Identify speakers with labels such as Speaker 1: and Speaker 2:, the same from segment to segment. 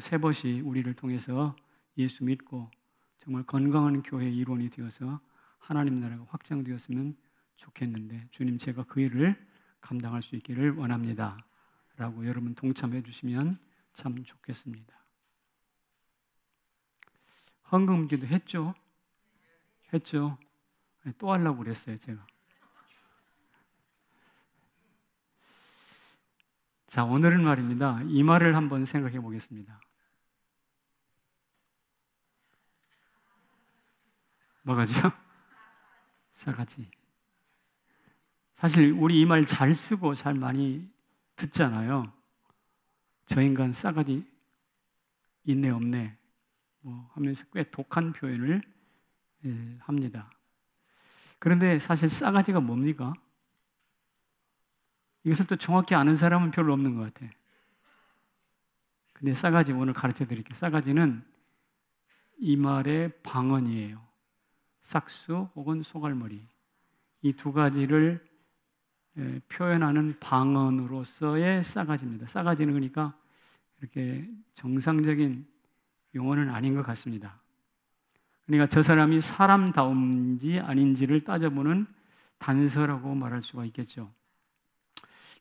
Speaker 1: 세벗이 우리를 통해서 예수 믿고 정말 건강한 교회의 일원이 되어서 하나님 나라가 확장되었으면 좋겠는데, 주님, 제가 그 일을 감당할 수 있기를 원합니다 라고 여러분 동참해 주시면 참 좋겠습니다. 헌금기도 했죠? 또 하려고 그랬어요, 제가. 자, 오늘은 말입니다, 이 말을 한번 생각해 보겠습니다. 뭐가죠? 싸가지. 사실 우리 이 말 잘 쓰고 잘 많이 듣잖아요. 저 인간 싸가지 있네 없네 하면서 꽤 독한 표현을 합니다. 그런데 사실 싸가지가 뭡니까? 이것을 또 정확히 아는 사람은 별로 없는 것 같아요. 근데 싸가지 오늘 가르쳐 드릴게요. 싸가지는 이 말의 방언이에요. 싹수 혹은 소갈머리, 이 두 가지를 표현하는 방언으로서의 싸가지입니다. 싸가지는 그러니까 이렇게 정상적인 용어는 아닌 것 같습니다. 그러니까 저 사람이 사람다운지 아닌지를 따져보는 단서라고 말할 수가 있겠죠.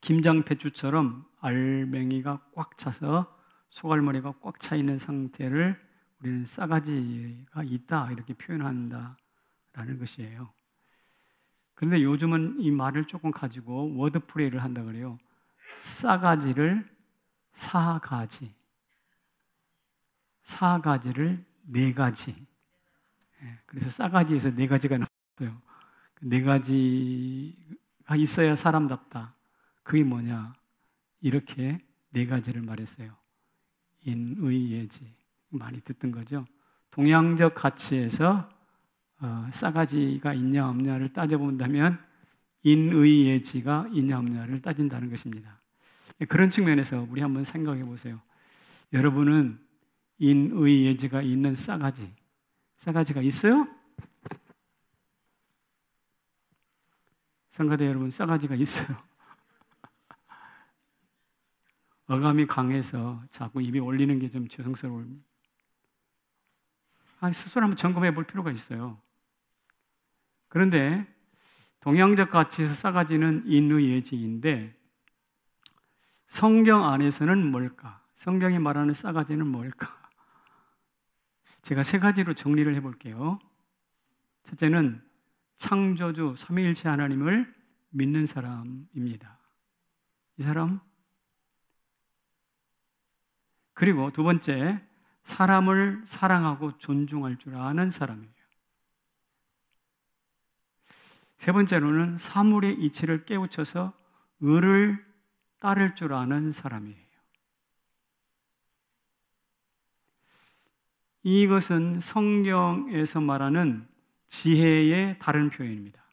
Speaker 1: 김장배추처럼 알맹이가 꽉 차서 소갈머리가 꽉 차 있는 상태를 우리는 싸가지가 있다 이렇게 표현한다라는 것이에요. 그런데 요즘은 이 말을 조금 가지고 워드플레이를 한다 그래요. 싸가지를 사가지를 네 가지. 그래서 싸가지에서 네 가지가 나왔어요. 네 가지가 있어야 사람답다. 그게 뭐냐? 이렇게 네 가지를 말했어요. 인의 예지. 많이 듣던 거죠. 동양적 가치에서 싸가지가 있냐 없냐를 따져본다면 인의 예지가 있냐 없냐를 따진다는 것입니다. 그런 측면에서 우리 한번 생각해 보세요. 여러분은 인의 예지가 있는 싸가지가 있어요? 성가대 여러분, 싸가지가 있어요? 어감이 강해서 자꾸 입에 올리는 게 좀 죄송스러워요. 스스로 한번 점검해 볼 필요가 있어요. 그런데 동양적 가치에서 싸가지는 인의 예지인데 성경 안에서는 뭘까? 성경이 말하는 싸가지는 뭘까? 제가 세 가지로 정리를 해볼게요. 첫째는 창조주 삼위일체 하나님을 믿는 사람입니다. 이 사람. 그리고 두 번째, 사람을 사랑하고 존중할 줄 아는 사람이에요. 세 번째로는 사물의 이치를 깨우쳐서 의를 따를 줄 아는 사람이에요. 이것은 성경에서 말하는 지혜의 다른 표현입니다.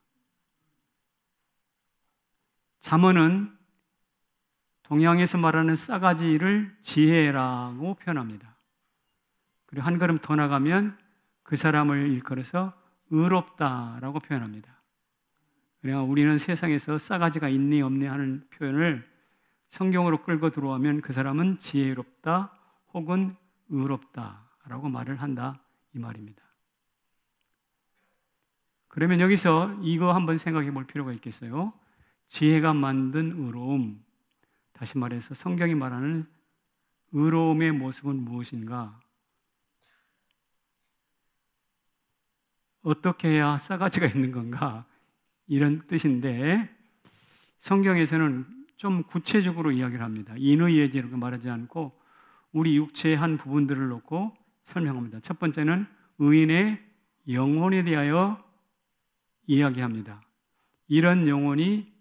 Speaker 1: 잠언은 동양에서 말하는 싸가지를 지혜라고 표현합니다. 그리고 한 걸음 더 나가면 그 사람을 일컬어서 의롭다라고 표현합니다. 그러니까 우리는 세상에서 싸가지가 있니 없니 하는 표현을 성경으로 끌고 들어오면 그 사람은 지혜롭다 혹은 의롭다라고 말을 한다 이 말입니다. 그러면 여기서 이거 한번 생각해 볼 필요가 있겠어요. 지혜가 만든 의로움, 다시 말해서 성경이 말하는 의로움의 모습은 무엇인가? 어떻게 해야 싸가지가 있는 건가? 이런 뜻인데 성경에서는 좀 구체적으로 이야기를 합니다. 인의 예지라고 말하지 않고 우리 육체의 한 부분들을 놓고 설명합니다. 첫 번째는 의인의 영혼에 대하여 이야기합니다. 이런 영혼이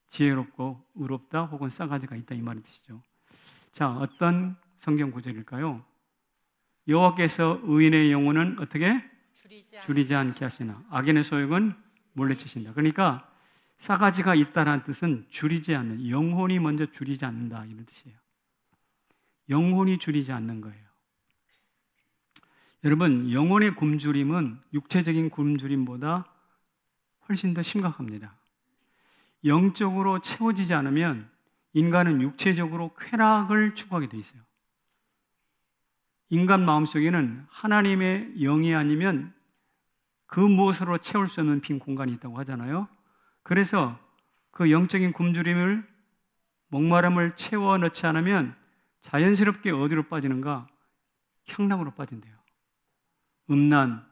Speaker 1: 지혜롭고 의롭다 혹은 싸가지가 있다 이 말의 뜻이죠. 자, 어떤 성경 구절일까요? 여호와께서 의인의 영혼은 어떻게? 줄이지 않게 하시나 악인의 소욕은 물리치신다. 그러니까 싸가지가 있다는 뜻은 줄이지 않는, 영혼이 먼저 줄이지 않는다 이런 뜻이에요. 영혼이 줄이지 않는 거예요. 여러분, 영혼의 굶주림은 육체적인 굶주림보다 훨씬 더 심각합니다. 영적으로 채워지지 않으면 인간은 육체적으로 쾌락을 추구하게 돼 있어요. 인간 마음속에는 하나님의 영이 아니면 그 무엇으로 채울 수 없는 빈 공간이 있다고 하잖아요. 그래서 그 영적인 굶주림을, 목마름을 채워 넣지 않으면 자연스럽게 어디로 빠지는가? 향락으로 빠진대요. 음란,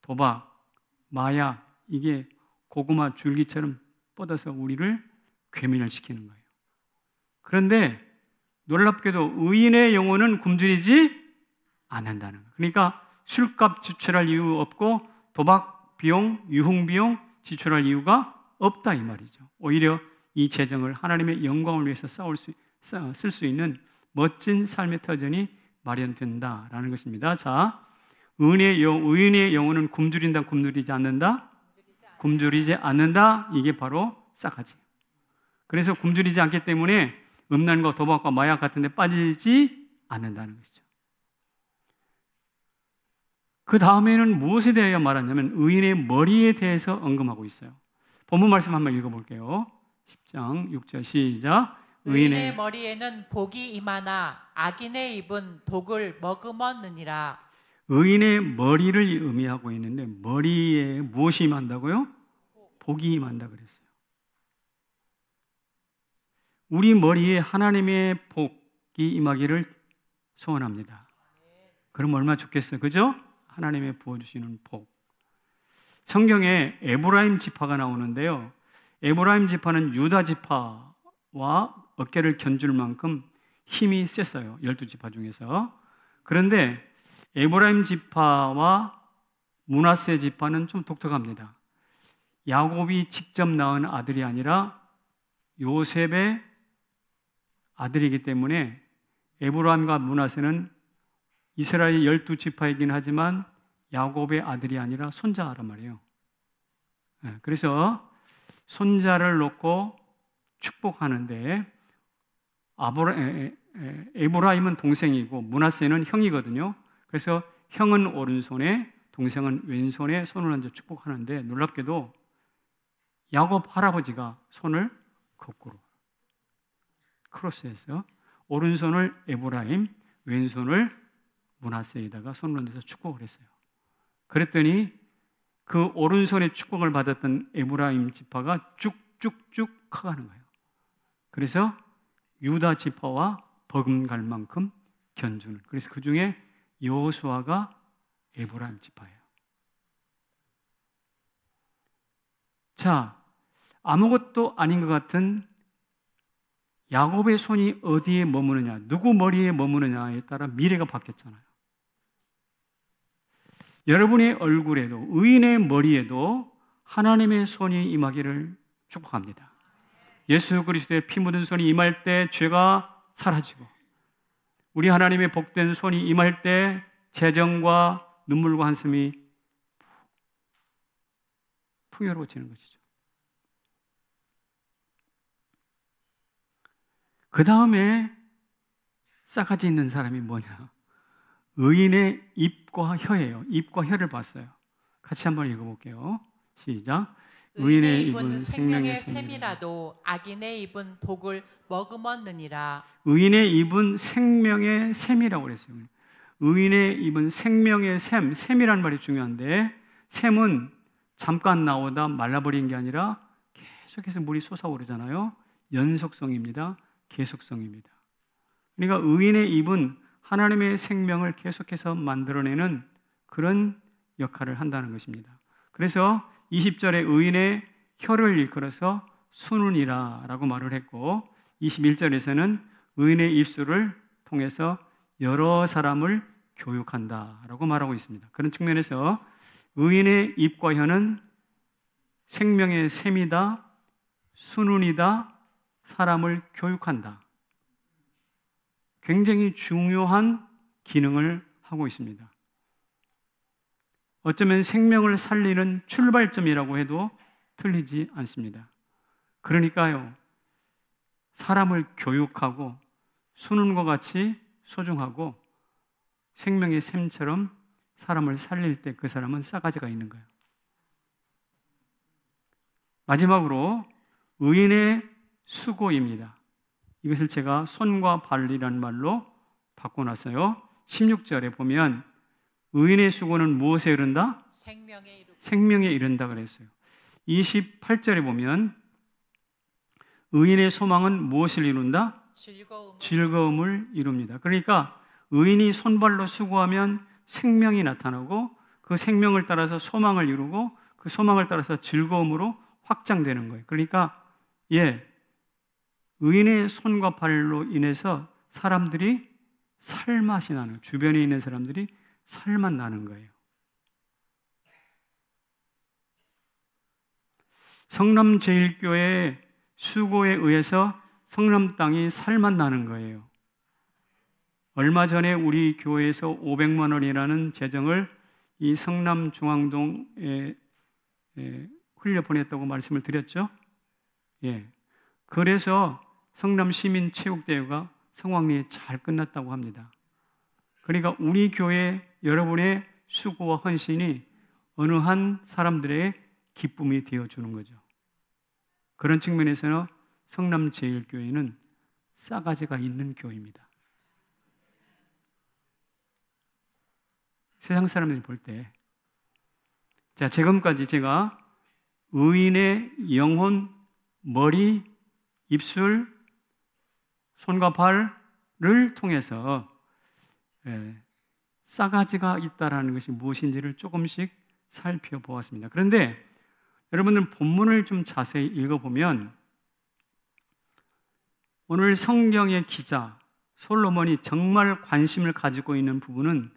Speaker 1: 도박, 마약, 이게 고구마 줄기처럼 뻗어서 우리를 괴멸시키는 거예요. 그런데 놀랍게도 의인의 영혼은 굶주리지 않는다는 거예요. 그러니까 술값 지출할 이유 없고 도박 비용, 유흥 비용 지출할 이유가 없다 이 말이죠. 오히려 이 재정을 하나님의 영광을 위해서 쓸 수 있는 멋진 삶의 터전이 마련된다라는 것입니다. 자, 의인의 영혼은 굶주린다, 굶주리지 않는다? 굶주리지 않는다. 이게 바로 싸가지. 그래서 굶주리지 않기 때문에 음란과 도박과 마약 같은 데 빠지지 않는다는 것이죠. 그 다음에는 무엇에 대하여 말하냐면 의인의 머리에 대해서 언급하고 있어요. 본문 말씀 한번 읽어볼게요. 10장 6절 시작.
Speaker 2: 의인의 머리에는 복이 임하나 악인의 입은 독을 머금었느니라.
Speaker 1: 의인의 머리를 의미하고 있는데 머리에 무엇이 임한다고요? 복이 임한다 그랬어요. 우리 머리에 하나님의 복이 임하기를 소원합니다. 그럼 얼마나 좋겠어요, 그죠? 하나님의 부어주시는 복. 성경에 에브라임 지파가 나오는데요, 에브라임 지파는 유다 지파와 어깨를 견줄 만큼 힘이 셌어요, 12지파 중에서. 그런데 에브라임 지파와 므낫세 지파는 좀 독특합니다. 야곱이 직접 낳은 아들이 아니라 요셉의 아들이기 때문에 에브라임과 므낫세는 이스라엘 12지파이긴 하지만 야곱의 아들이 아니라 손자란 말이에요. 그래서 손자를 놓고 축복하는데 에브라임은 동생이고 므낫세는 형이거든요. 그래서 형은 오른손에 동생은 왼손에 손을 얹어 축복하는데 놀랍게도 야곱 할아버지가 손을 거꾸로 크로스해서 오른손을 에브라임, 왼손을 므낫세에다가 손을 얹어서 축복을 했어요. 그랬더니 그 오른손에 축복을 받았던 에브라임 지파가 쭉쭉쭉 커가는 거예요. 그래서 유다 지파와 버금갈 만큼 견주는, 그래서 그 중에 여호수아가 에브라임 지파예요. 자, 아무것도 아닌 것 같은 야곱의 손이 어디에 머무느냐, 누구 머리에 머무느냐에 따라 미래가 바뀌었잖아요. 여러분의 얼굴에도, 의인의 머리에도 하나님의 손이 임하기를 축복합니다. 예수 그리스도의 피 묻은 손이 임할 때 죄가 사라지고, 우리 하나님의 복된 손이 임할 때 재정과 눈물과 한숨이 풍요로워지는 것이죠. 그 다음에 싸가지 있는 사람이 뭐냐? 의인의 입과 혀예요. 입과 혀를 봤어요. 같이 한번 읽어볼게요. 시작.
Speaker 2: 의인의 입은 생명의 샘이라도 악인의 입은 독을 머금었느니라.
Speaker 1: 의인의 입은 생명의 샘이라고 그랬어요. 의인의 입은 생명의 샘, 샘이라는 말이 중요한데, 샘은 잠깐 나오다 말라버린 게 아니라 계속해서 물이 솟아오르잖아요. 연속성입니다. 계속성입니다. 그러니까 의인의 입은 하나님의 생명을 계속해서 만들어내는 그런 역할을 한다는 것입니다. 그래서 20절에 의인의 혀를 일컬어서 수는이라 라고 말을 했고, 21절에서는 의인의 입술을 통해서 여러 사람을 교육한다 라고 말하고 있습니다. 그런 측면에서 의인의 입과 혀는 생명의 샘이다, 수는이다, 사람을 교육한다. 굉장히 중요한 기능을 하고 있습니다. 어쩌면 생명을 살리는 출발점이라고 해도 틀리지 않습니다. 그러니까요, 사람을 교육하고 수는과 같이 소중하고 생명의 샘처럼 사람을 살릴 때 그 사람은 싸가지가 있는 거예요. 마지막으로 의인의 수고입니다. 이것을 제가 손과 발이라는 말로 바꿔놨어요. 16절에 보면 의인의 수고는 무엇에 이른다? 생명에 이른다 그랬어요. 28절에 보면 의인의 소망은 무엇을 이룬다? 즐거움을 이룹니다. 그러니까 의인이 손발로 수고하면 생명이 나타나고 그 생명을 따라서 소망을 이루고 그 소망을 따라서 즐거움으로 확장되는 거예요. 그러니까 의인의 손과 발로 인해서 사람들이 살맛이 나는, 주변에 있는 사람들이 살맛 나는 거예요. 성남제일교회 수고에 의해서 성남 땅이 살맛 나는 거예요. 얼마 전에 우리 교회에서 500만 원이라는 재정을 이 성남중앙동에 흘려보냈다고 말씀을 드렸죠. 그래서 성남시민체육대회가 성황리에 잘 끝났다고 합니다. 그러니까 우리 교회 여러분의 수고와 헌신이 어느 한 사람들의 기쁨이 되어주는 거죠. 그런 측면에서는 성남제일교회는 싸가지가 있는 교회입니다. 세상 사람들이 볼 때, 자, 지금까지 제가 의인의 영혼, 머리, 입술, 손과 발을 통해서 싸가지가 있다라는 것이 무엇인지를 조금씩 살펴보았습니다. 그런데 여러분들 본문을 좀 자세히 읽어보면 오늘 성경의 기자 솔로몬이 정말 관심을 가지고 있는 부분은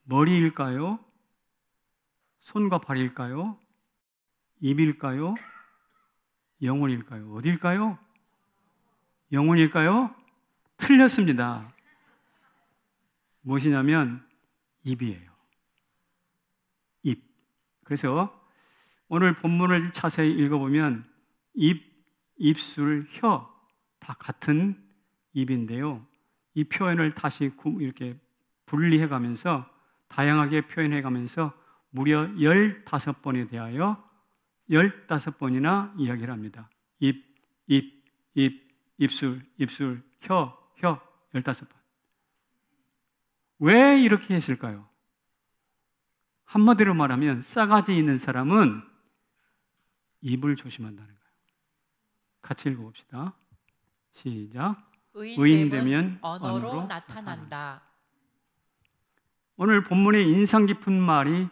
Speaker 1: 머리일까요? 손과 발일까요? 입일까요? 영혼일까요? 어딜까요? 영혼일까요? 틀렸습니다. 무엇이냐면 입이에요. 입. 그래서 오늘 본문을 자세히 읽어보면 입, 입술, 혀 다 같은 입인데요. 이 표현을 다시 이렇게 분리해 가면서 다양하게 표현해 가면서 무려 15번에 대하여 15번이나 이야기를 합니다. 입, 입술, 혀, 15번. 왜 이렇게 했을까요? 한마디로 말하면 싸가지 있는 사람은 입을 조심한다는 거예요. 같이 읽어봅시다. 시작. 의인되면 언어로 나타난다. 오늘 본문의 인상 깊은 말이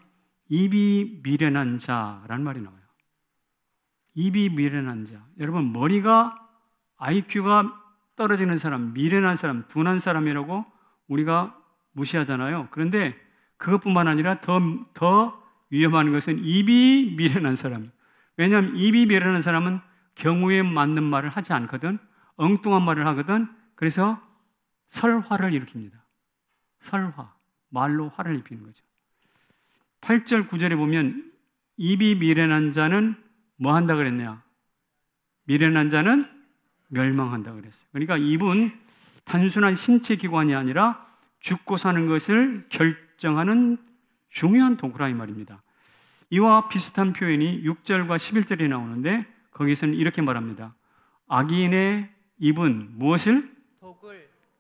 Speaker 1: 입이 미련한 자라는 말이 나와요. 입이 미련한 자. 여러분, 머리가 IQ가 떨어지는 사람, 미련한 사람, 둔한 사람이라고 우리가 무시하잖아요. 그런데 그것뿐만 아니라 더 위험한 것은 입이 미련한 사람이에요. 왜냐하면 입이 미련한 사람은 경우에 맞는 말을 하지 않거든. 엉뚱한 말을 하거든. 그래서 설화를 일으킵니다. 설화. 말로 화를 입히는 거죠. 8절 9절에 보면 입이 미련한 자는 뭐 한다 그랬냐? 미련한 자는 멸망한다 그랬어요. 그러니까 입은 단순한 신체 기관이 아니라 죽고 사는 것을 결정하는 중요한 도구라 이 말입니다. 이와 비슷한 표현이 6절과 11절에 나오는데 거기서는 이렇게 말합니다. 악인의 입은 무엇을?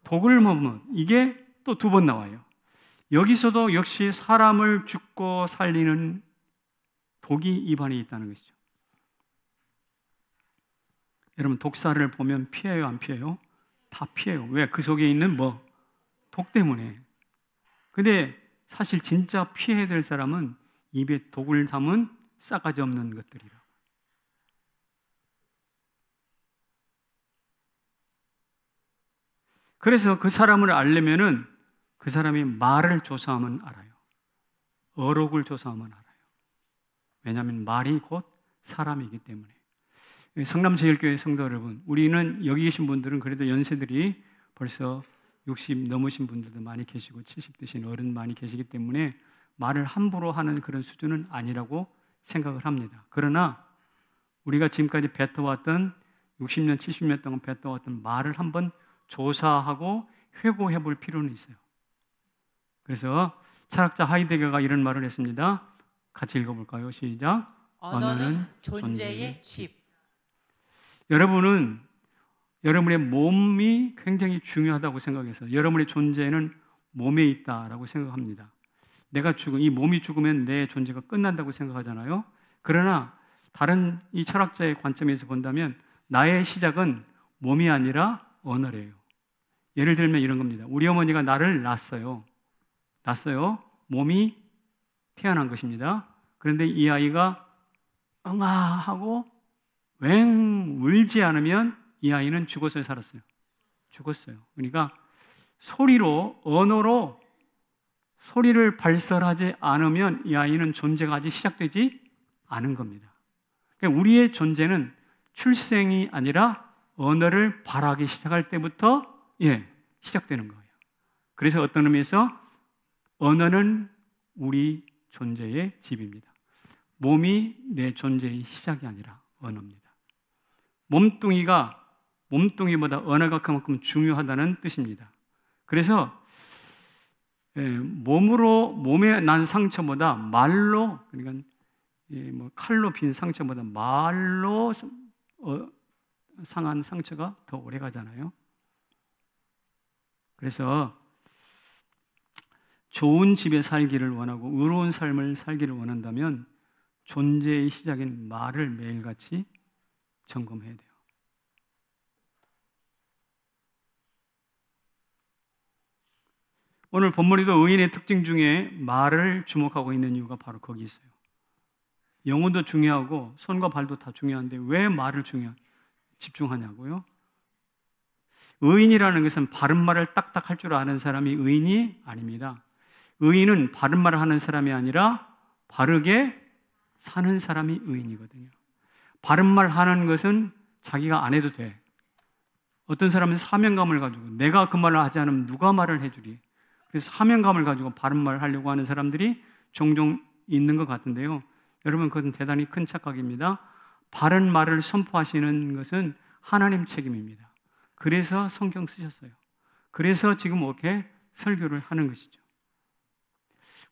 Speaker 1: 독을 머문. 이게 또 2번 나와요. 여기서도 역시 사람을 죽고 살리는 독이 입안에 있다는 것이죠. 여러분, 독사를 보면 피해요, 안 피해요? 다 피해요. 왜? 그 속에 있는 독 때문에. 근데 사실 진짜 피해야 될 사람은 입에 독을 담은 싸가지 없는 것들이라. 그래서 그 사람을 알려면은 그 사람이 말을 조사하면 알아요. 어록을 조사하면 알아요. 왜냐하면 말이 곧 사람이기 때문에. 성남제일교회 성도 여러분, 우리는 여기 계신 분들은 그래도 연세들이 벌써 60 넘으신 분들도 많이 계시고 70 되신 어른 많이 계시기 때문에 말을 함부로 하는 그런 수준은 아니라고 생각을 합니다. 그러나 우리가 지금까지 뱉어왔던 60년, 70년 동안 뱉어왔던 말을 한번 조사하고 회고해 볼 필요는 있어요. 그래서 철학자 하이데거가 이런 말을 했습니다. 같이 읽어볼까요? 시작.
Speaker 2: 언어는 존재의 집.
Speaker 1: 여러분은 여러분의 몸이 굉장히 중요하다고 생각해서 여러분의 존재는 몸에 있다라고 생각합니다. 이 몸이 죽으면 내 존재가 끝난다고 생각하잖아요. 그러나 다른 이 철학자의 관점에서 본다면 나의 시작은 몸이 아니라 언어래요. 예를 들면 이런 겁니다. 우리 어머니가 나를 낳았어요. 몸이 태어난 것입니다. 그런데 이 아이가 응아 하고 웽 울지 않으면 이 아이는 죽었어요, 살았어요? 죽었어요. 그러니까 언어로 소리를 발설하지 않으면 이 아이는 존재가 아직 시작되지 않은 겁니다. 그러니까 우리의 존재는 출생이 아니라 언어를 발하기 시작할 때부터 시작되는 거예요. 그래서 어떤 의미에서 언어는 우리 존재의 집입니다. 몸이 내 존재의 시작이 아니라 언어입니다. 몸뚱이보다 언어가 그만큼 중요하다는 뜻입니다. 그래서 몸에 난 상처보다 말로, 그러니까 칼로 빈 상처보다 말로 상한 상처가 더 오래 가잖아요. 그래서 좋은 집에 살기를 원하고 의로운 삶을 살기를 원한다면 존재의 시작인 말을 매일같이 점검해야 돼요. 오늘 본문에도 의인의 특징 중에 말을 주목하고 있는 이유가 바로 거기 있어요. 영혼도 중요하고 손과 발도 다 중요한데 왜 말을 집중하냐고요? 의인이라는 것은 바른 말을 딱딱 할 줄 아는 사람이 의인이 아닙니다. 의인은 바른 말을 하는 사람이 아니라 바르게 사는 사람이 의인이거든요. 바른 말 하는 것은 자기가 안 해도 돼. 어떤 사람은 사명감을 가지고 내가 그 말을 하지 않으면 누가 말을 해주리. 그래서 사명감을 가지고 바른 말을 하려고 하는 사람들이 종종 있는 것 같은데요. 여러분, 그것은 대단히 큰 착각입니다. 바른 말을 선포하시는 것은 하나님 책임입니다. 그래서 성경 쓰셨어요. 그래서 지금 이렇게 설교를 하는 것이죠.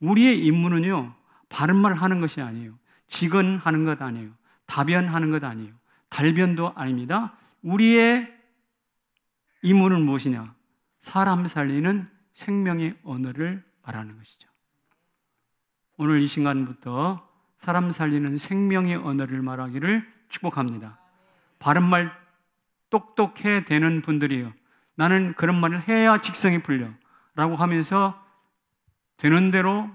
Speaker 1: 우리의 임무는요, 바른 말을 하는 것이 아니에요. 직언하는 것 아니에요. 다변하는 것 아니에요. 달변도 아닙니다. 우리의 임무는 무엇이냐? 사람 살리는 생명의 언어를 말하는 것이죠. 오늘 이 시간부터 사람 살리는 생명의 언어를 말하기를 축복합니다. 바른 말 똑똑해 되는 분들이요, 나는 그런 말을 해야 직성이 풀려 라고 하면서 되는 대로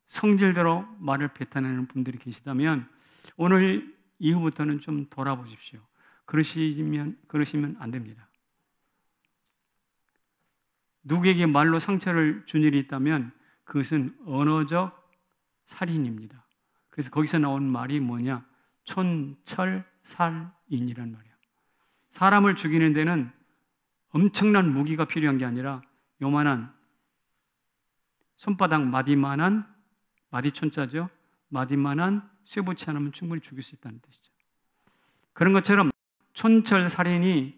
Speaker 1: 성질대로 말을 뱉어내는 분들이 계시다면 오늘 이후부터는 좀 돌아보십시오. 그러시면 안 됩니다. 누구에게 말로 상처를 준 일이 있다면 그것은 언어적 살인입니다. 그래서 거기서 나온 말이 뭐냐? 촌철살인이란 말이에요. 사람을 죽이는 데는 엄청난 무기가 필요한 게 아니라 요만한 손바닥 마디만한, 마디촌자죠, 마디만한 쇠붙이 하나면 충분히 죽일 수 있다는 뜻이죠. 그런 것처럼 촌철살인이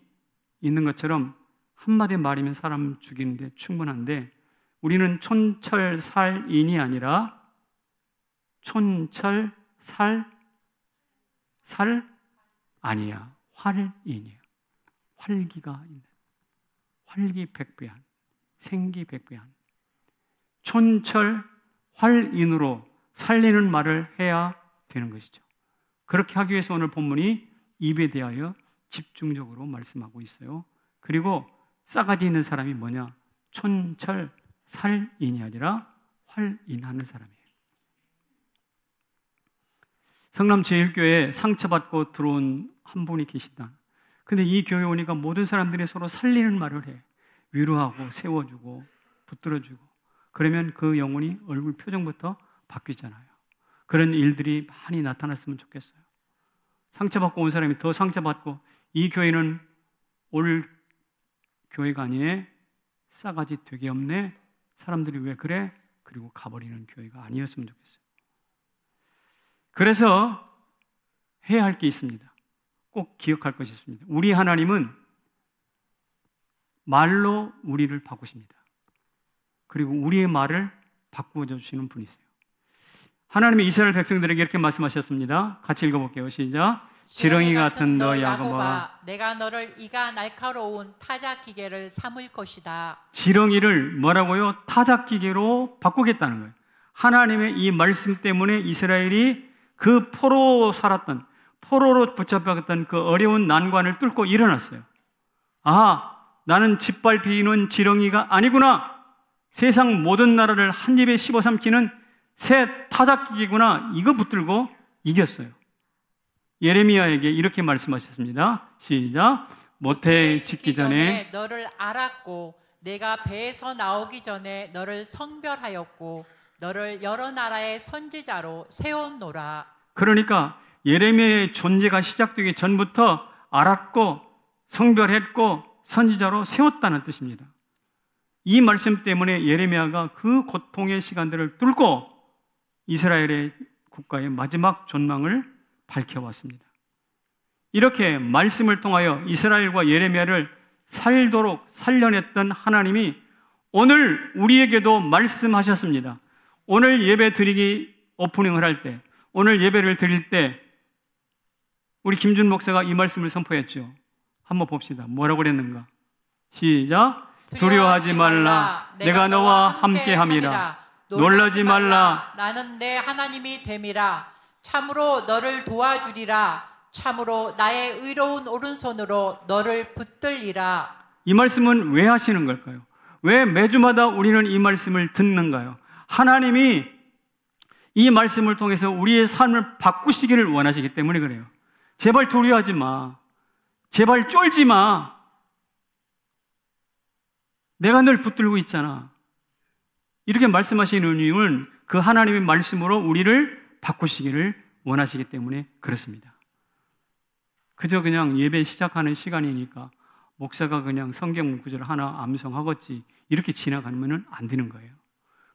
Speaker 1: 있는 것처럼 한마디 말이면 사람 죽이는데 충분한데 우리는 촌철살인이 아니라 살 아니야, 활인이에요. 활기가 있는, 활기백배한, 생기백배한 촌철활인으로 살리는 말을 해야 되는 것이죠. 그렇게 하기 위해서 오늘 본문이 입에 대하여 집중적으로 말씀하고 있어요. 그리고 싸가지 있는 사람이 뭐냐? 촌철살인이 아니라 활인하는 사람이에요. 성남 제일교회에 상처받고 들어온 한 분이 계시다. 근데 이 교회 오니까 모든 사람들이 서로 살리는 말을 해. 위로하고 세워주고 붙들어주고. 그러면 그 영혼이 얼굴 표정부터 바뀌잖아요. 그런 일들이 많이 나타났으면 좋겠어요. 상처받고 온 사람이 더 상처받고 이 교회는 올 교회가 아니네, 싸가지 되게 없네, 사람들이 왜 그래? 그리고 가버리는 교회가 아니었으면 좋겠어요. 그래서 해야 할 게 있습니다. 꼭 기억할 것이 있습니다. 우리 하나님은 말로 우리를 바꾸십니다. 그리고 우리의 말을 바꾸어 주시는 분이세요. 하나님이 이스라엘 백성들에게 이렇게 말씀하셨습니다. 같이 읽어볼게요. 시작. 지렁이 같은 너 야곱아,
Speaker 2: 내가 너를 이가 날카로운 타작 기계를 삼을 것이다.
Speaker 1: 지렁이를 뭐라고요? 타작 기계로 바꾸겠다는 거예요. 하나님의 이 말씀 때문에 이스라엘이 그 포로로 붙잡혔던 그 어려운 난관을 뚫고 일어났어요. 아, 나는 짓밟히는 지렁이가 아니구나. 세상 모든 나라를 한 입에 씹어 삼키는 새 타작기구나. 이거 붙들고 이겼어요. 예레미야에게 이렇게 말씀하셨습니다. 시작. 모태에 짓기 전에
Speaker 2: 너를 알았고 내가 배에서 나오기 전에 너를 성별하였고 너를 여러 나라의 선지자로 세웠노라.
Speaker 1: 그러니까 예레미야의 존재가 시작되기 전부터 알았고 성별했고 선지자로 세웠다는 뜻입니다. 이 말씀 때문에 예레미야가 그 고통의 시간들을 뚫고 이스라엘의 국가의 마지막 전망을 밝혀왔습니다. 이렇게 말씀을 통하여 이스라엘과 예레미야를 살도록 살려냈던 하나님이 오늘 우리에게도 말씀하셨습니다. 오늘 예배 드리기 오프닝을 할 때, 오늘 예배를 드릴 때 우리 김준 목사가 이 말씀을 선포했죠. 한번 봅시다. 뭐라고 그랬는가? 시작. 두려워하지 말라. 내가 너와 함께함이라. 놀라지 말라.
Speaker 2: 나는 내 하나님이 됨이라. 참으로 너를 도와주리라. 참으로 나의 의로운 오른손으로 너를 붙들리라.
Speaker 1: 이 말씀은 왜 하시는 걸까요? 왜 매주마다 우리는 이 말씀을 듣는가요? 하나님이 이 말씀을 통해서 우리의 삶을 바꾸시기를 원하시기 때문에 그래요. 제발 두려워하지 마. 제발 쫄지 마. 내가 늘 붙들고 있잖아. 이렇게 말씀하시는 이유는 그 하나님의 말씀으로 우리를 바꾸시기를 원하시기 때문에 그렇습니다. 그저 그냥 예배 시작하는 시간이니까 목사가 그냥 성경 구절 하나 암송하겠지 이렇게 지나가면 안 되는 거예요.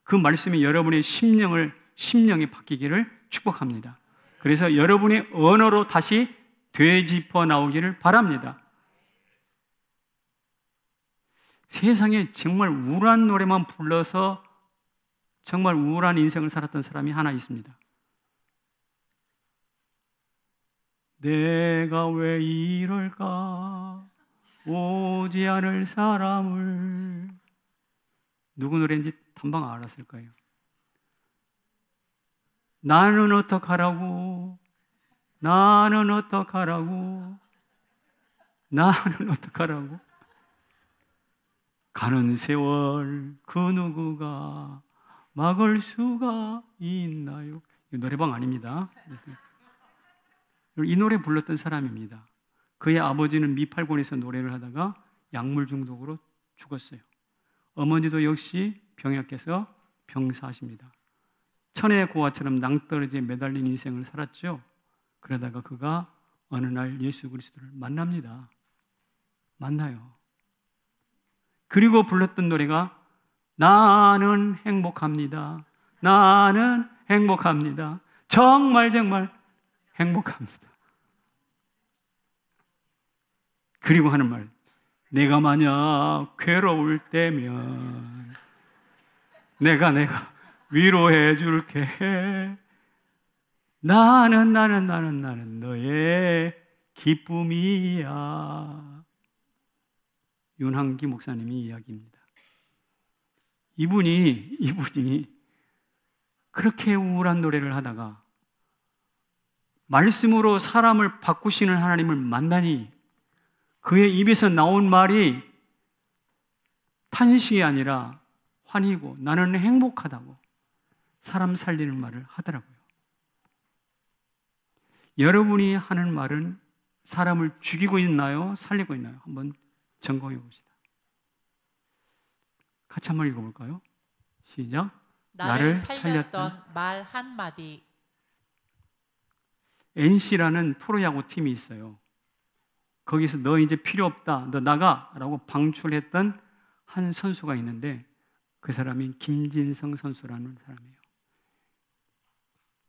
Speaker 1: 그 말씀이 여러분의 심령이 바뀌기를 축복합니다. 그래서 여러분의 언어로 다시 되짚어 나오기를 바랍니다. 세상에 정말 우울한 노래만 불러서 정말 우울한 인생을 살았던 사람이 하나 있습니다. 내가 왜 이럴까 오지 않을 사람을. 누구 노래인지 단방 알았을 거예요. 나는 어떡하라고, 나는 어떡하라고, 나는 어떡하라고. 가는 세월 그 누구가 막을 수가 있나요? 노래방 아닙니다. 이 노래 불렀던 사람입니다. 그의 아버지는 미팔군에서 노래를 하다가 약물 중독으로 죽었어요. 어머니도 역시 병약해서 병사하십니다. 천혜의 고아처럼 낭떠러지에 매달린 인생을 살았죠. 그러다가 그가 어느 날 예수 그리스도를 만납니다. 만나요. 그리고 불렀던 노래가 나는 행복합니다. 나는 행복합니다. 정말 정말 행복합니다. 그리고 하는 말, 내가 만약 괴로울 때면 내가 위로해 줄게. 나는 너의 기쁨이야. 윤한기 목사님이 이야기입니다. 이분이 그렇게 우울한 노래를 하다가 말씀으로 사람을 바꾸시는 하나님을 만나니 그의 입에서 나온 말이 탄식이 아니라 환희고 나는 행복하다고 사람 살리는 말을 하더라고요. 여러분이 하는 말은 사람을 죽이고 있나요? 살리고 있나요? 한번 점검해 봅시다. 같이 한번 읽어볼까요? 시작.
Speaker 2: 나를 살렸던 말 한마디.
Speaker 1: NC라는 프로야구 팀이 있어요. 거기서 너 이제 필요 없다, 너 나가 라고 방출했던 한 선수가 있는데 그 사람이 김진성 선수라는 사람이에요.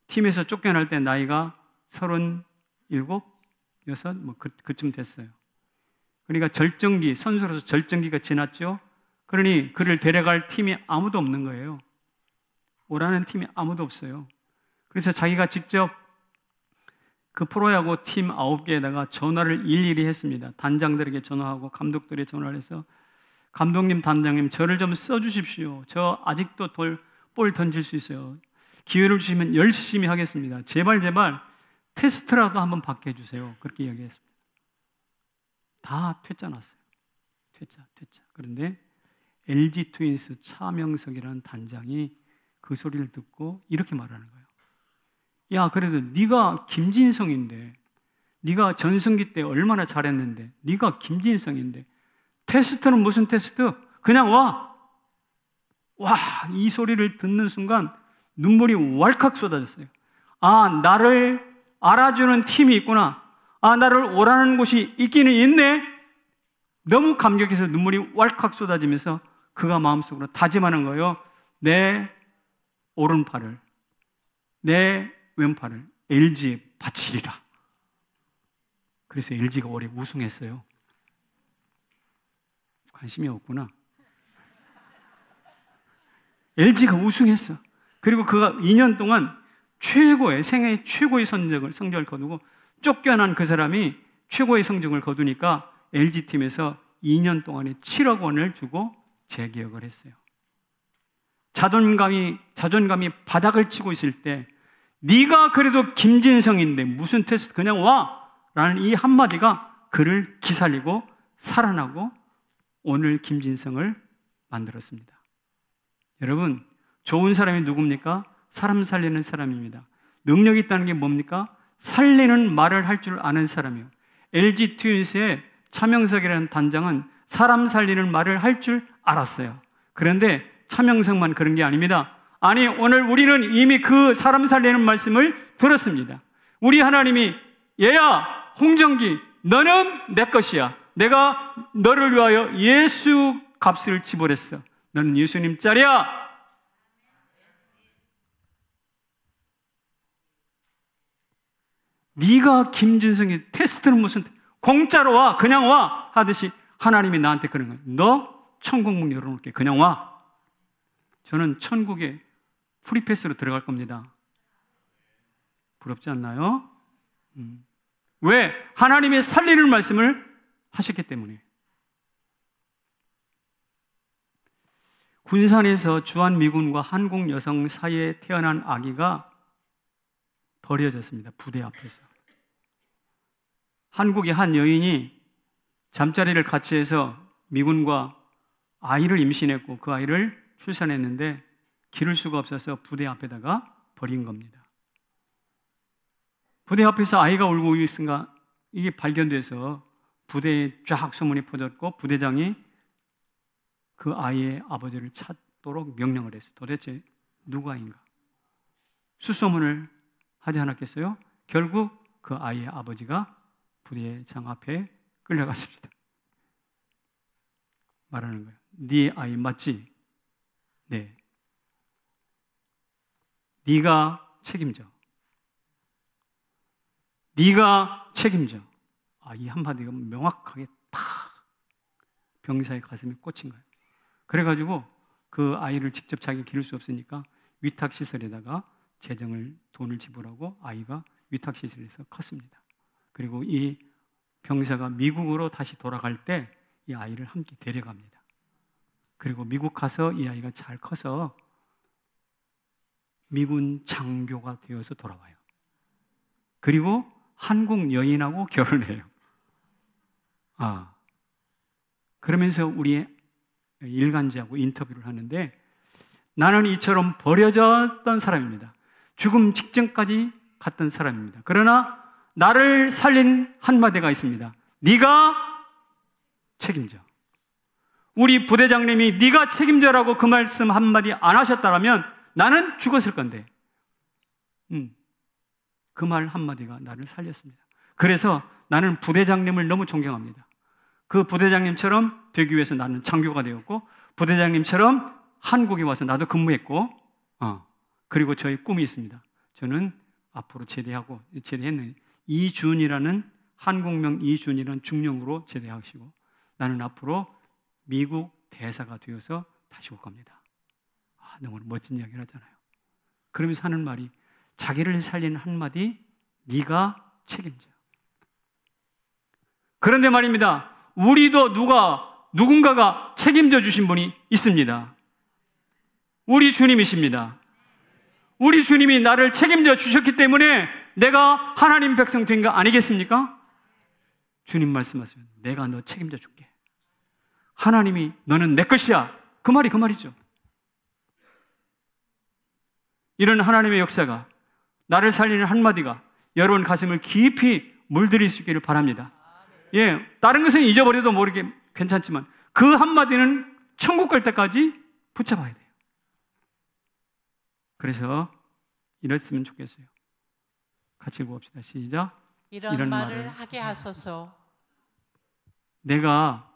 Speaker 1: 팀에서 쫓겨날 때 나이가 37, 6, 그쯤 됐어요. 그러니까 선수로서 절정기가 지났죠. 그러니 그를 데려갈 팀이 아무도 없는 거예요. 오라는 팀이 아무도 없어요. 그래서 자기가 직접 그 프로야구 팀 9개에다가 전화를 일일이 했습니다. 단장들에게 전화하고 감독들에게 전화를 해서 감독님, 단장님, 저를 좀 써주십시오. 저 아직도 볼 던질 수 있어요. 기회를 주시면 열심히 하겠습니다. 제발 테스트라도 한번 받게 해주세요. 그렇게 이야기했습니다. 다 퇴짜 났어요. 퇴짜. 그런데 LG 트윈스 차명석이라는 단장이 그 소리를 듣고 이렇게 말하는 거예요. 야, 그래도 네가 김진성인데, 네가 전성기 때 얼마나 잘했는데, 네가 김진성인데 테스트는 무슨 테스트? 그냥 와! 이 소리를 듣는 순간 눈물이 왈칵 쏟아졌어요. 나를 알아주는 팀이 있구나. 나를 오라는 곳이 있기는 있네. 너무 감격해서 눈물이 왈칵 쏟아지면서 그가 마음속으로 다짐하는 거예요. 내 오른팔을, 내 왼팔을 LG에 바치리라. 그래서 LG가 올해 우승했어요. 관심이 없구나. LG가 우승했어. 그리고 그가 2년 동안 생애 최고의 성적을 거두고, 쫓겨난 그 사람이 최고의 성적을 거두니까 LG팀에서 2년 동안에 7억 원을 주고 재계약을 했어요. 자존감이 바닥을 치고 있을 때, 네가 그래도 김진성인데 무슨 테스트, 그냥 와! 라는 이 한마디가 그를 기살리고 살아나고 오늘 김진성을 만들었습니다. 여러분, 좋은 사람이 누굽니까? 사람 살리는 사람입니다. 능력이 있다는 게 뭡니까? 살리는 말을 할 줄 아는 사람이에요. LG 트윈스의 차명석이라는 단장은 사람 살리는 말을 할 줄 알았어요. 그런데 차명석만 그런 게 아닙니다. 오늘 우리는 이미 그 사람 살리는 말씀을 들었습니다. 우리 하나님이, 얘야, 홍정기, 너는 내 것이야. 내가 너를 위하여 예수 값을 지불했어. 너는 예수님 짤이야. 네가 김진성이 테스트는 무슨 공짜로 와, 그냥 와 하듯이 하나님이 나한테 그런 거예요. 너 천국 문 열어놓을게, 그냥 와. 저는 천국에 프리패스로 들어갈 겁니다. 부럽지 않나요? 왜? 하나님의 살리는 말씀을 하셨기 때문에. 군산에서 주한미군과 한국 여성 사이에 태어난 아기가 버려졌습니다. 부대 앞에서. 한국의 한 여인이 잠자리를 같이 해서 미군과 아이를 임신했고 그 아이를 출산했는데 기를 수가 없어서 부대 앞에다가 버린 겁니다. 부대 앞에서 아이가 울고 있으니까 이게 발견돼서 부대에 쫙 소문이 퍼졌고 부대장이 그 아이의 아버지를 찾도록 명령을 했어요. 도대체 누구인가? 수소문을 하지 않았겠어요? 결국 그 아이의 아버지가 부대장 앞에 끌려갔습니다. 말하는 거예요. 네 아이 맞지? 네. 네가 책임져. 네가 책임져. 이 한마디가 명확하게 탁 병사의 가슴에 꽂힌 거예요. 그래가지고 그 아이를 직접 자기 기를 수 없으니까 위탁시설에다가 돈을 지불하고 아이가 위탁시설에서 컸습니다. 그리고 이 병사가 미국으로 다시 돌아갈 때 이 아이를 함께 데려갑니다. 그리고 미국 가서 이 아이가 잘 커서 미군 장교가 되어서 돌아와요. 그리고 한국 여인하고 결혼해요. 그러면서 우리 일간지하고 인터뷰를 하는데 나는 이처럼 버려졌던 사람입니다. 죽음 직전까지 갔던 사람입니다. 그러나 나를 살린 한마디가 있습니다. 네가 책임져. 우리 부대장님이 네가 책임져라고 그 말씀 한마디 안 하셨다면 나는 죽었을 건데 그 말 한마디가 나를 살렸습니다. 그래서 나는 부대장님을 너무 존경합니다. 그 부대장님처럼 되기 위해서 나는 장교가 되었고 부대장님처럼 한국에 와서 나도 근무했고 그리고 저희 꿈이 있습니다. 저는 앞으로 제대했는 이준이라는 한국명 이준이라는 중령으로 제대하시고 나는 앞으로 미국 대사가 되어서 다시 올 겁니다. 너무 멋진 이야기를 하잖아요. 그러면서 하는 말이 자기를 살리는 한마디 네가 책임져. 그런데 말입니다. 우리도 누군가가 책임져 주신 분이 있습니다. 우리 주님이십니다. 우리 주님이 나를 책임져 주셨기 때문에 내가 하나님 백성 된 거 아니겠습니까? 주님 말씀하세요. 내가 너 책임져 줄게. 하나님이 너는 내 것이야. 그 말이죠. 이런 하나님의 역사가, 나를 살리는 한마디가 여러분 가슴을 깊이 물들일 수 있기를 바랍니다. 예, 다른 것은 잊어버려도 모르게 괜찮지만 그 한마디는 천국 갈 때까지 붙잡아야 돼요. 그래서 이랬으면 좋겠어요. 같이 읽어봅시다. 시작.
Speaker 2: 이런 말을 하게 하소서.
Speaker 1: 내가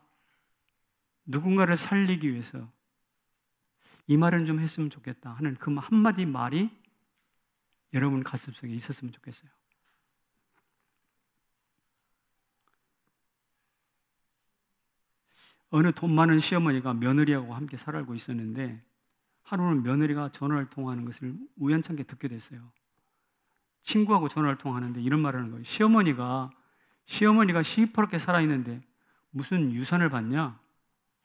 Speaker 1: 누군가를 살리기 위해서 이 말은 좀 했으면 좋겠다 하는 그 한마디 말이 여러분 가슴속에 있었으면 좋겠어요. 어느 돈 많은 시어머니가 며느리하고 함께 살고 있었는데 하루는 며느리가 전화를 통화하는 것을 우연찮게 듣게 됐어요. 친구하고 전화를 통화하는데 이런 말을 하는 거예요. 시어머니가 시퍼렇게 살아있는데 무슨 유산을 받냐?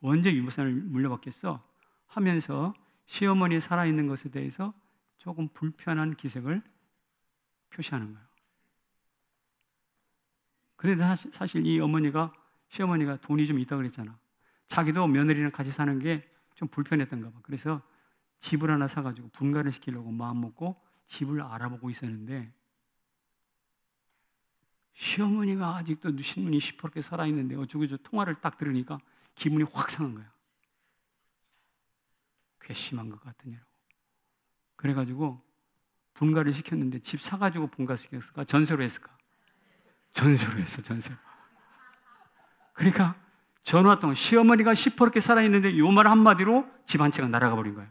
Speaker 1: 언제 유산을 물려받겠어? 하면서 시어머니 살아있는 것에 대해서 조금 불편한 기색을 표시하는 거예요. 그런데 사실 이 시어머니가 돈이 좀 있다고 그랬잖아. 자기도 며느리랑 같이 사는 게 좀 불편했던가 봐. 그래서 집을 하나 사가지고 분가를 시키려고 마음먹고 집을 알아보고 있었는데 시어머니가 아직도 신문이 시퍼렇게 살아있는데 어쩌고저쩌고 통화를 딱 들으니까 기분이 확 상한 거야. 괘씸한 것 같으냐고. 그래가지고 분가를 시켰는데 집 사가지고 분가시켰을까? 전세로 했을까? 전세로 했어, 전세로. 그러니까 전화 통화, 시어머니가 시퍼렇게 살아있는데 요 말 한마디로 집 한 채가 날아가 버린 거예요.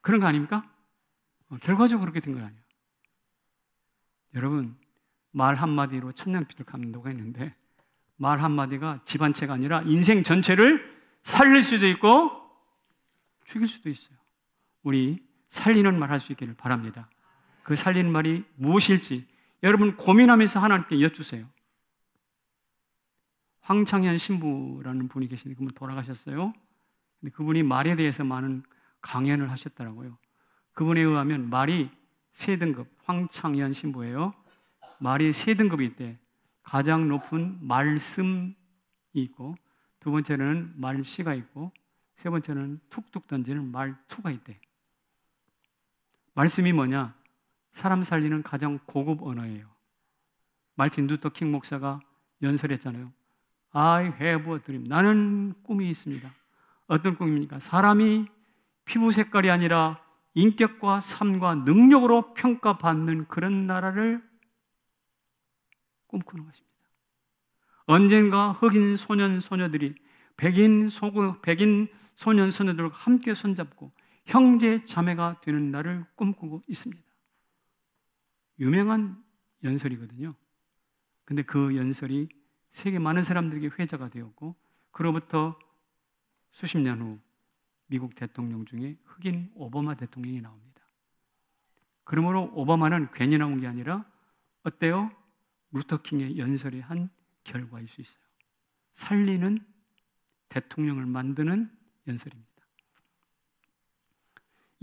Speaker 1: 그런 거 아닙니까? 결과적으로 그렇게 된 거 아니에요. 여러분, 말 한마디로 천냥빚을 갚는다고 했는데 말 한마디가 집 한 채가 아니라 인생 전체를 살릴 수도 있고 죽일 수도 있어요. 우리 살리는 말 할 수 있기를 바랍니다. 그 살리는 말이 무엇일지 여러분 고민하면서 하나님께 여쭈세요. 황창현 신부라는 분이 계시는데 그분 돌아가셨어요. 근데 그분이 말에 대해서 많은 강연을 하셨더라고요. 그분에 의하면 말이 3등급, 황창현 신부예요. 말이 3등급이 있대. 가장 높은 말씀이 있고, 두 번째는 말씨가 있고, 세 번째는 툭툭 던지는 말투가 있대. 말씀이 뭐냐? 사람 살리는 가장 고급 언어예요. 말틴 루터 킹 목사가 연설했잖아요. I have a dream. 나는 꿈이 있습니다. 어떤 꿈입니까? 사람이 피부 색깔이 아니라 인격과 삶과 능력으로 평가받는 그런 나라를 꿈꾸는 것입니다. 언젠가 흑인 소년 소녀들이 백인 소년 소녀들과 함께 손잡고 형제 자매가 되는 날을 꿈꾸고 있습니다. 유명한 연설이거든요. 근데 그 연설이 세계 많은 사람들에게 회자가 되었고 그로부터 수십 년 후 미국 대통령 중에 흑인 오바마 대통령이 나옵니다. 그러므로 오바마는 괜히 나온 게 아니라 어때요? 루터킹의 연설의 한 결과일 수 있어요. 살리는 대통령을 만드는 연설입니다.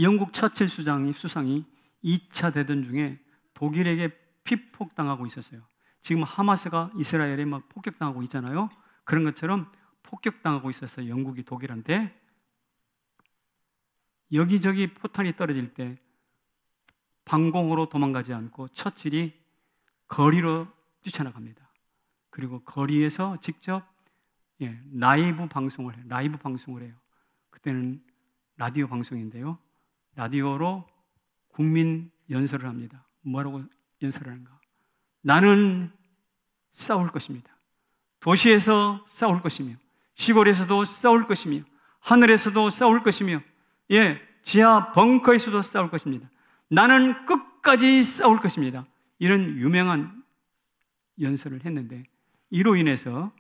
Speaker 1: 영국 처칠 수상이 2차 대전 중에 독일에게 피폭당하고 있었어요. 지금 하마스가 이스라엘에 막 폭격당하고 있잖아요. 그런 것처럼 폭격당하고 있었어요. 영국이 독일한테. 여기저기 포탄이 떨어질 때 방공으로 도망가지 않고 처칠이 거리로 뛰쳐나갑니다. 그리고 거리에서 직접 라이브 방송을 해요. 그때는 라디오 방송인데요. 라디오로 국민 연설을 합니다. 뭐라고 연설을 하는가? 나는 싸울 것입니다. 도시에서 싸울 것이며 시골에서도 싸울 것이며 하늘에서도 싸울 것이며 지하 벙커에서도 싸울 것입니다. 나는 끝까지 싸울 것입니다. 이런 유명한 연설을 했는데 이로 인해서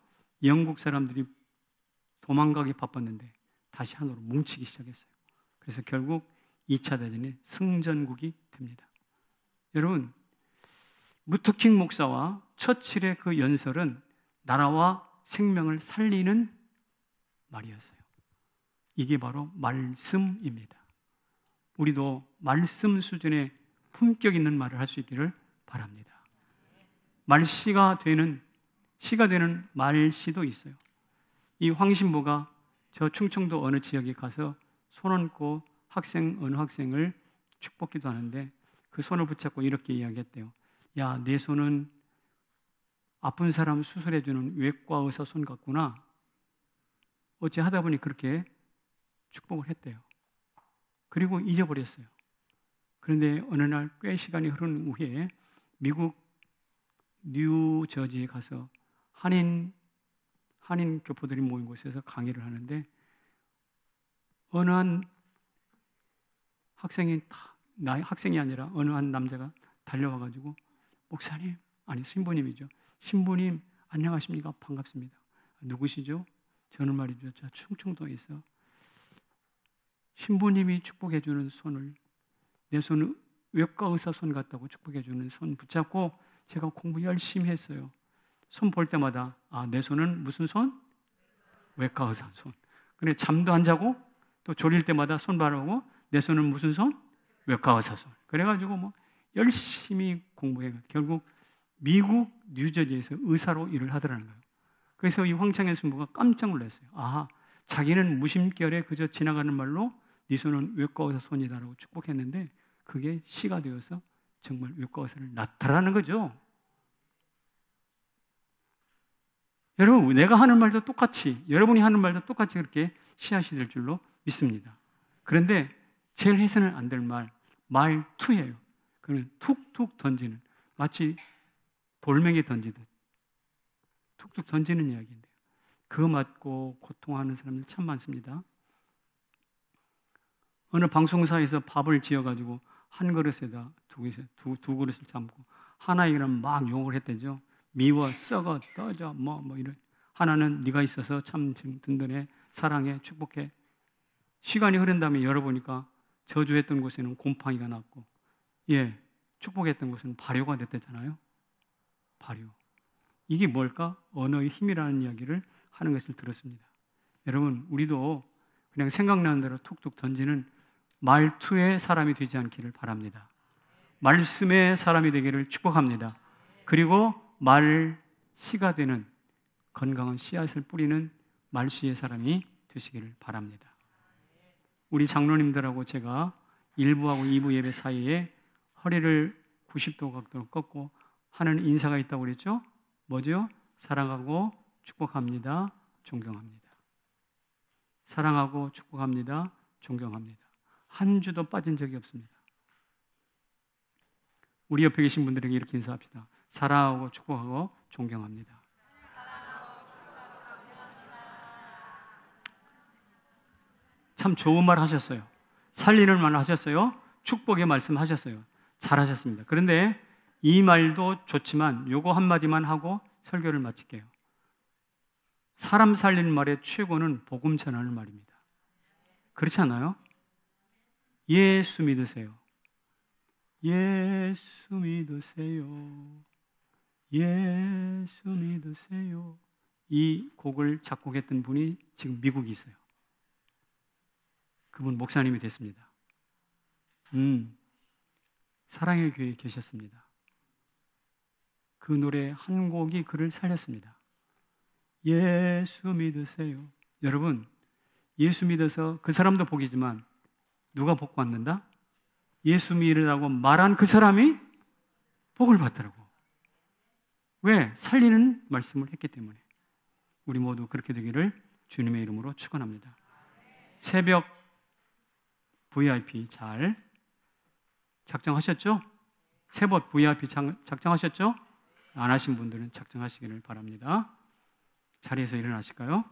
Speaker 1: 영국 사람들이 도망가기 바빴는데 다시 하나로 뭉치기 시작했어요. 그래서 결국 2차 대전의 승전국이 됩니다. 여러분, 루터킹 목사와 처칠의 그 연설은 나라와 생명을 살리는 말이었어요. 이게 바로 말씀입니다. 우리도 말씀 수준의 품격 있는 말을 할 수 있기를 바랍니다. 시가 되는 말시도 있어요. 이 황신보가 저 충청도 어느 지역에 가서 손 얹고 어느 학생을 축복기도 하는데 그 손을 붙잡고 이렇게 이야기했대요. 야, 내 손은 아픈 사람 수술해주는 외과 의사 손 같구나. 어찌 하다 보니 그렇게 축복을 했대요. 그리고 잊어버렸어요. 그런데 어느 날 꽤 시간이 흐른 후에 미국 뉴저지에 가서 한인 교포들이 모인 곳에서 강의를 하는데 어느 한 학생이 아니라 어느 한 남자가 달려와가지고 목사님, 아니 신부님이죠. 신부님 안녕하십니까? 반갑습니다. 누구시죠? 저는 말이죠. 저 충청도에 있어. 신부님이 축복해주는 손을 내 손은 외과 의사 손 같다고 축복해주는 손 붙잡고 제가 공부 열심히 했어요. 손 볼 때마다 내 손은 무슨 손? 외과 의사 손. 근데 잠도 안 자고 또 졸릴 때마다 손 바르고 내 손은 무슨 손? 외과 의사 손. 그래가지고 뭐 열심히 공부해 결국 미국 뉴저지에서 의사로 일을 하더라는 거예요. 그래서 이 황창현 신부가 깜짝 놀랐어요. 자기는 무심결에 그저 지나가는 말로 네 손은 외과 의사 손이다라고 축복했는데 그게 시가 되어서 정말 외과 의사를 낳더라는 거죠. 여러분, 내가 하는 말도 똑같이, 여러분이 하는 말도 똑같이 그렇게 시앗이 될 줄로 믿습니다. 그런데 제일 해서는 안 될 말투예요. 그는 툭툭 던지는, 마치 돌멩이 던지듯 툭툭 던지는 이야기인데요. 그거 맞고 고통하는 사람들 참 많습니다. 어느 방송사에서 밥을 지어가지고 한 그릇에다 두 그릇을 담고 하나에게는 막 욕을 했대죠. 미워, 썩어, 떠져, 뭐 이런. 하나는 네가 있어서 참 든든해, 사랑해, 축복해. 시간이 흐른 다음에 열어보니까 저주했던 곳에는 곰팡이가 났고, 축복했던 곳은 발효가 됐대잖아요. 발효. 이게 뭘까? 언어의 힘이라는 이야기를 하는 것을 들었습니다. 여러분, 우리도 그냥 생각나는 대로 툭툭 던지는 말투의 사람이 되지 않기를 바랍니다. 말씀의 사람이 되기를 축복합니다. 그리고 말씨가 되는 건강한 씨앗을 뿌리는 말씨의 사람이 되시기를 바랍니다. 우리 장로님들하고 제가 1부하고 2부 예배 사이에 허리를 90도 각도로 꺾고 하는 인사가 있다고 그랬죠? 뭐죠? 사랑하고 축복합니다. 존경합니다. 사랑하고 축복합니다. 존경합니다. 한 주도 빠진 적이 없습니다. 우리 옆에 계신 분들에게 이렇게 인사합시다. 사랑하고 축복하고 존경합니다. 참 좋은 말 하셨어요. 살리는 말 하셨어요. 축복의 말씀 하셨어요. 잘하셨습니다. 그런데 이 말도 좋지만 요거 한마디만 하고 설교를 마칠게요. 사람 살리는 말의 최고는 복음 전하는 말입니다. 그렇지 않아요? 예수 믿으세요. 예수 믿으세요. 예수 믿으세요. 이 곡을 작곡했던 분이 지금 미국에 있어요. 그분 목사님이 됐습니다. 사랑의 교회에 계셨습니다. 그 노래 한 곡이 그를 살렸습니다. 예수 믿으세요. 여러분, 예수 믿어서 그 사람도 복이지만 누가 복 받는다? 예수 믿으라고 말한 그 사람이 복을 받더라고. 왜? 살리는 말씀을 했기 때문에. 우리 모두 그렇게 되기를 주님의 이름으로 축원합니다. 새벽 VIP 잘 작정하셨죠? 새벽 VIP 작정하셨죠? 안 하신 분들은 작정하시기를 바랍니다. 자리에서 일어나실까요?